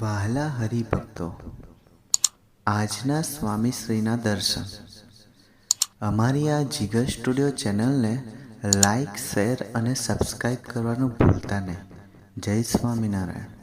વહાલા હરિભક્તો, આજના સ્વામીશ્રીના દર્શન. અમારી આ જીગર સ્ટુડિયો ચેનલને લાઈક, શેર અને સબસ્ક્રાઈબ કરવાનું ભૂલતા નહીં. જય સ્વામિનારાયણ.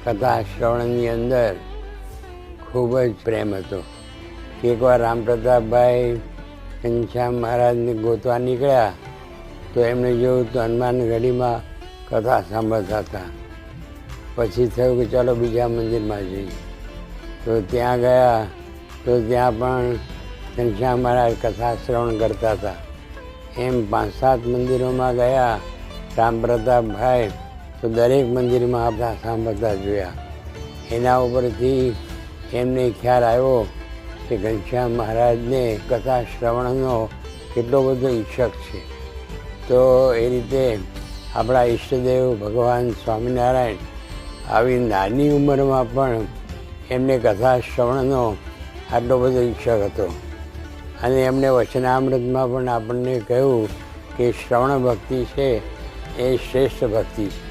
કથા શ્રવણની અંદર ખૂબ જ પ્રેમ હતો. એકવાર રામપ્રતાપભાઈ ઘનશ્યામ મહારાજને ગોતવા નીકળ્યા તો એમને જોયું તો હનુમાન ગઢીમાં કથા સાંભળતા હતા. પછી થયું કે ચાલો બીજા મંદિરમાં જઈએ. તો ત્યાં ગયા તો ત્યાં પણ ઘનશ્યામ મહારાજ કથા શ્રવણ કરતા હતા. એમ 5-7 મંદિરોમાં ગયા રામપ્રતાપભાઈ તો દરેક મંદિરમાં કથા સાંભળતા જોયા. એના ઉપરથી એમને ખ્યાલ આવ્યો કે ઘનશ્યામ મહારાજને કથા શ્રવણનો કેટલો બધો ઈચ્છક છે. તો એ રીતે આપણા ઈષ્ટદેવ ભગવાન સ્વામિનારાયણ આવી નાની ઉંમરમાં પણ એમને કથા શ્રવણનો આટલો બધો ઈચ્છક હતો. અને એમણે વચનામૃતમાં પણ આપણને કહ્યું કે શ્રવણ ભક્તિ છે એ શ્રેષ્ઠ ભક્તિ છે.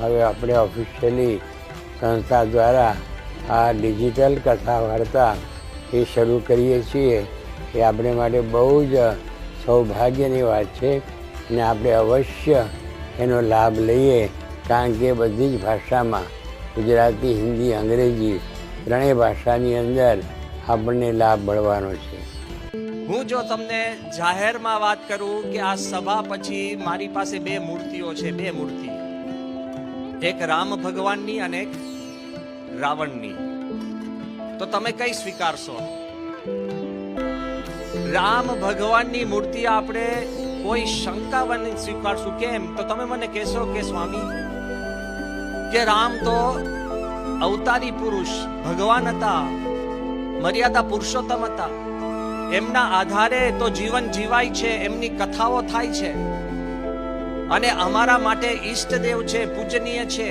હવે આપણે ઓફિશિયલી સંસ્થા દ્વારા આ ડિજિટલ કથા વાર્તા એ શરૂ કરીએ છીએ. એ આપણે માટે બહુ જ સૌભાગ્યની વાત છે અને આપણે અવશ્ય એનો લાભ લઈએ, કારણ કે બધી જ ભાષામાં ગુજરાતી, હિન્દી, અંગ્રેજી ત્રણેય ભાષાની અંદર આપણને લાભ મળવાનો છે. હું જો તમને જાહેરમાં વાત કરું કે આ સભા પછી મારી પાસે 2 મૂર્તિઓ છે, 2 મૂર્તિ, એક રામ ભગવાનની અને એક રાવણની, તો તમે કઈ સ્વીકારશો? રામ ભગવાનની મૂર્તિ આપણે કોઈ શંકા વગર સ્વીકારશું. કેમ? તો તમે મને કહેશો કે સ્વામી કે રામ તો અવતારી પુરુષ ભગવાન હતા, મર્યાદા પુરુષોત્તમ હતા, એમના આધારે તો જીવન જીવાય છે, એમની કથાઓ થાય છે અને અમારા માટે ઈષ્ટદેવ છે, પૂજનીય છે.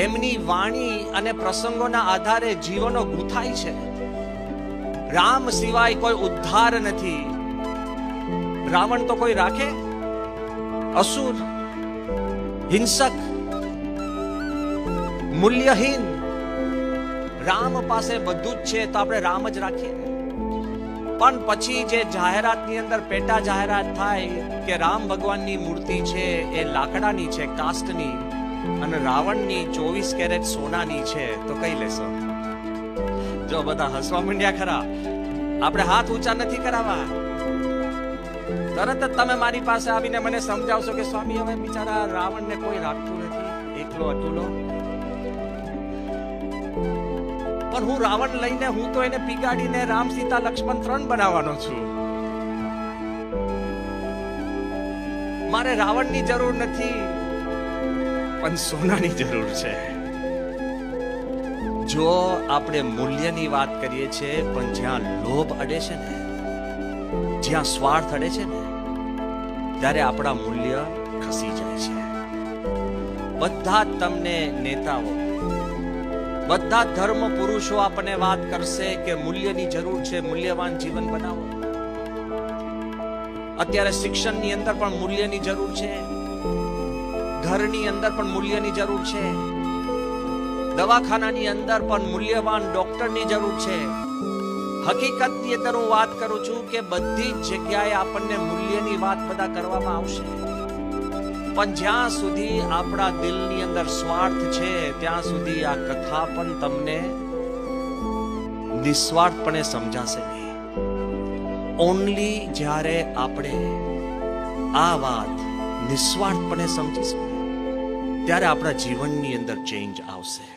એમની વાણી અને પ્રસંગોના આધારે જીવનો ગૂંથાય છે. રામ સિવાય કોઈ ઉદ્ધાર નથી. રાવણ તો કોઈ રાખે? અસુર, હિંસક, મૂલ્યહીન. રામ પાસે બધું જ છે તો આપણે રામ જ રાખીએ. પણ પછી જે જાહેરાતની અંદર પેટા જાહેરાત થાય કે રામ ભગવાનની મૂર્તિ છે એ લાકડાની છે, કાસ્ટની, અને રાવણની 24 કેરેટ સોનાની છે, તો કઈ લેશો? જો બધા હસવા માંડ્યા ખરા. આપણે હાથ ઊંચા નથી કરાવવા. તરત જ તમે મારી પાસે આવીને મને સમજાવશો કે સ્વામી હવે બિચારા રાવણને કોઈ રાખતું નથી, એકલો અતુલો. પણ હું રાવણ લઈને હું તો એને પીગાડીને રામ, સીતા, લક્ષ્મણ 3 બનાવવાનો છું. મારે રાવણની જરૂર નથી, પણ સોનાની જરૂર છે. જો આપણે મૂલ્યની વાત કરીએ છીએ, પણ જ્યાં લોભ અડે છે ને, જ્યાં સ્વાર્થ અડે છે ને, ત્યારે આપણા મૂલ્ય ખસી જાય છે. બધા જ તમને નેતાઓ, બધા ધર્મ પુરુષો આપણને વાત કરશે કે મૂલ્યની જરૂર છે, મૂલ્યવાન જીવન બનાવો. અત્યારે શિક્ષણની અંદર પણ મૂલ્યની જરૂર છે, ઘરની અંદર પણ મૂલ્યની જરૂર છે, દવાખાનાની અંદર પણ મૂલ્યવાન ડોક્ટરની જરૂર છે. હકીકતની અંદર હું વાત કરું છું કે બધી જ જગ્યાએ આપણને મૂલ્યની વાત બધા કરવામાં આવશે. પણ જ્યાં સુધી આપણા દિલની અંદર સ્વાર્થ છે, ત્યાં સુધી આ કથા પણ તમને નિસ્વાર્થપણે સમજાશે નહીં. ઓનલી જ્યારે આપણે આ વાત નિસ્વાર્થપણે સમજીશું ત્યારે આપણા જીવનની અંદર ચેન્જ આવશે.